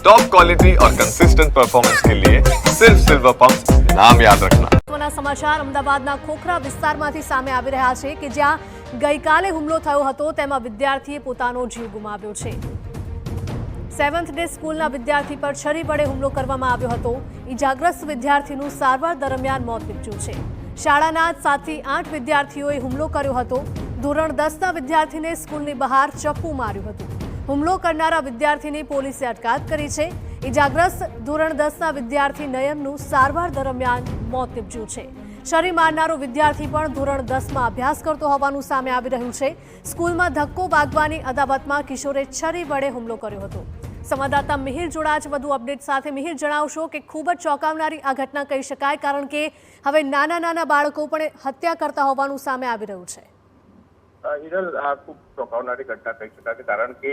Top quality और consistent performance के लिए सिर्फ सिल्वर पंप नाम याद रखना। समाचार अमदावादના ખોખરા વિસ્તારમાંથી સામે આવી રહ્યા છે કે જ્યાં ગઈકાલે હુમલો થયો હતો તેમાં વિદ્યાર્થીએ પોતાનો જીવ ગુમાવ્યો છે। 7th ડે સ્કૂલના વિદ્યાર્થી પર છરી વડે હુમલો કરવામાં આવ્યો હતો। ઈજાગ્રસ્ત વિદ્યાર્થીનું સારવાર દરમિયાન મોત નીપજ્યું છે। શાળાના 7 થી 8 વિદ્યાર્થીઓએ હુમલો કર્યો હતો। ધોરણ 10ના વિદ્યાર્થીને સ્કૂલની બહાર ચપ્પુ માર્યું હતું। હુમલો કરનારા વિદ્યાર્થીની પોલીસે અટકાયત કરી છે। ઈજાગ્રસ્ત ધોરણ 10ના વિદ્યાર્થી નયનનું સારવાર દરમિયાન મોત નીપજ્યું છે। છરી મારનારો વિદ્યાર્થી પણ ધોરણ 10માં અભ્યાસ કરતો હોવાનું સામે આવી રહ્યું છે। સ્કૂલમાં ધક્કો વાગવાની અદાવતમાં કિશોરે છરી વડે હુમલો કર્યો હતો। સંવાદદાતા મિહિર જોડાયા છે વધુ અપડેટ સાથે। મિહિર, જણાવશો કે ખૂબ જ ચોંકાવનારી આ ઘટના કહી શકાય, કારણ કે હવે નાના બાળકો પણ હત્યા કરતા હોવાનું સામે આવી રહ્યું છે। હિરલ, આ ખૂબ ચોંકાવનારી ઘટના કહી શકાય, કારણ કે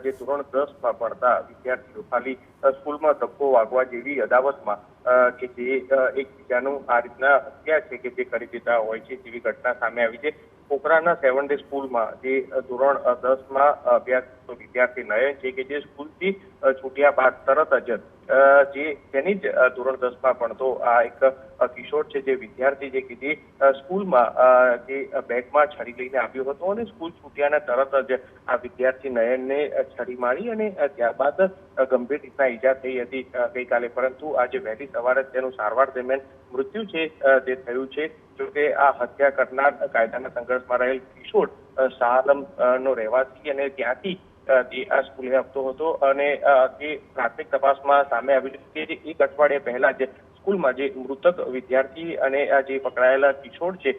જે ધોરણ 10માં ભણતા વિદ્યાર્થીઓ ખાલી સ્કૂલમાં ધક્કો વાગવા જેવી અદાવતમાં કે જે એકબીજાનું આ રીતના હત્યા છે કે જે કરી દેતા હોય છે તેવી ઘટના સામે આવી છે। ખોખરાના 7 ડે સ્કૂલમાં જે ધોરણ 10માં અભ્યાસ કરતો વિદ્યાર્થી નયન છે કે જે સ્કૂલથી છૂટ્યા બાદ તરત જ તેની જ ધોરણ 10માં ભણતો આ એક કિશોર છે, જે વિદ્યાર્થી છે કે જે સ્કૂલમાં જે બેગમાં છરી લઈને આવ્યો હતો અને સ્કૂલ છૂટ્યાના તરત જ આ વિદ્યાર્થી નયનને છરી મારી અને ત્યારબાદ ગંભીર રીતના ઈજા થઈ હતી ગઈકાલે, પરંતુ આજે વહેલી સવારે તેનું સારવાર દરમિયાન મૃત્યુ છે તે થયું છે। જોકે આ હત્યા કરનાર કાયદાના સંઘર્ષમાં રહેલ કિશોર શાહઆલમનો રહેવાસી અને ત્યાંથી તે આ સ્કૂલે આપતો હતો અને તે પ્રાથમિક તપાસમાં સામે આવ્યું છે કે જે 1 અઠવાડિયા પહેલા જ સ્કૂલમાં જે મૃતક વિદ્યાર્થી અને જે પકડાયેલા કિશોર છે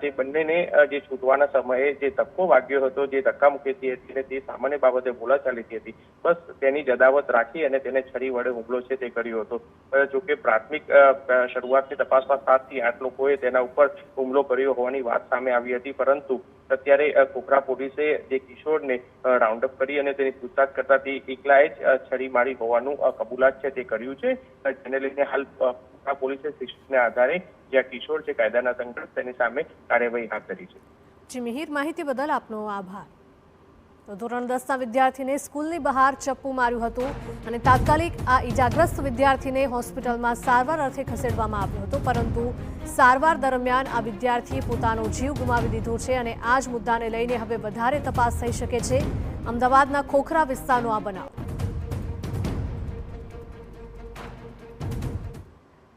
તે બંનેને જે છૂટવાના સમયે જે ધક્કો વાગ્યો હતો, જે ધક્કામુક્કી હતી અને તે સામાન્ય બાબતે બોલાચાલી હતી, બસ તેની જ અદાવત રાખી અને તેને છરી વડે હુમલો છે તે કર્યો હતો। જોકે પ્રાથમિક શરૂઆતની તપાસમાં 7 થી 8 લોકોએ તેના ઉપર હુમલો કર્યો હોવાની વાત સામે આવી હતી, પરંતુ અત્યારે ખોખરા પોલીસે જે કિશોરને રાઉન્ડ અપ કરી અને તેની પૂછતાછ કરતા તે એકલાએ જ છરી મારી હોવાનું કબૂલાત છે તે કર્યું છે, જેને લઈને હાલ ખોખરા પોલીસે શિક્ષણને આધારે જે કિશોર છે કાયદાના સંઘર્ષ તેની સામે કાર્યવાહી હાથ ધરી છે। જી મિહિર, માહિતી બદલ આપનો આભાર। તો ધોરણ 10ના વિદ્યાર્થીને સ્કૂલની બહાર ચપ્પુ માર્યું હતું અને તાત્કાલિક આ ઈજાગ્રસ્ત વિદ્યાર્થીને હોસ્પિટલમાં સારવાર અર્થે ખસેડવામાં આવ્યો હતો, પરંતુ સારવાર દરમિયાન આ વિદ્યાર્થીએ પોતાનો જીવ ગુમાવી દીધો છે અને આ જ મુદ્દાને લઈને હવે વધારે તપાસ થઈ શકે છે। અમદાવાદના ખોખરા વિસ્તારનો આ બનાવ।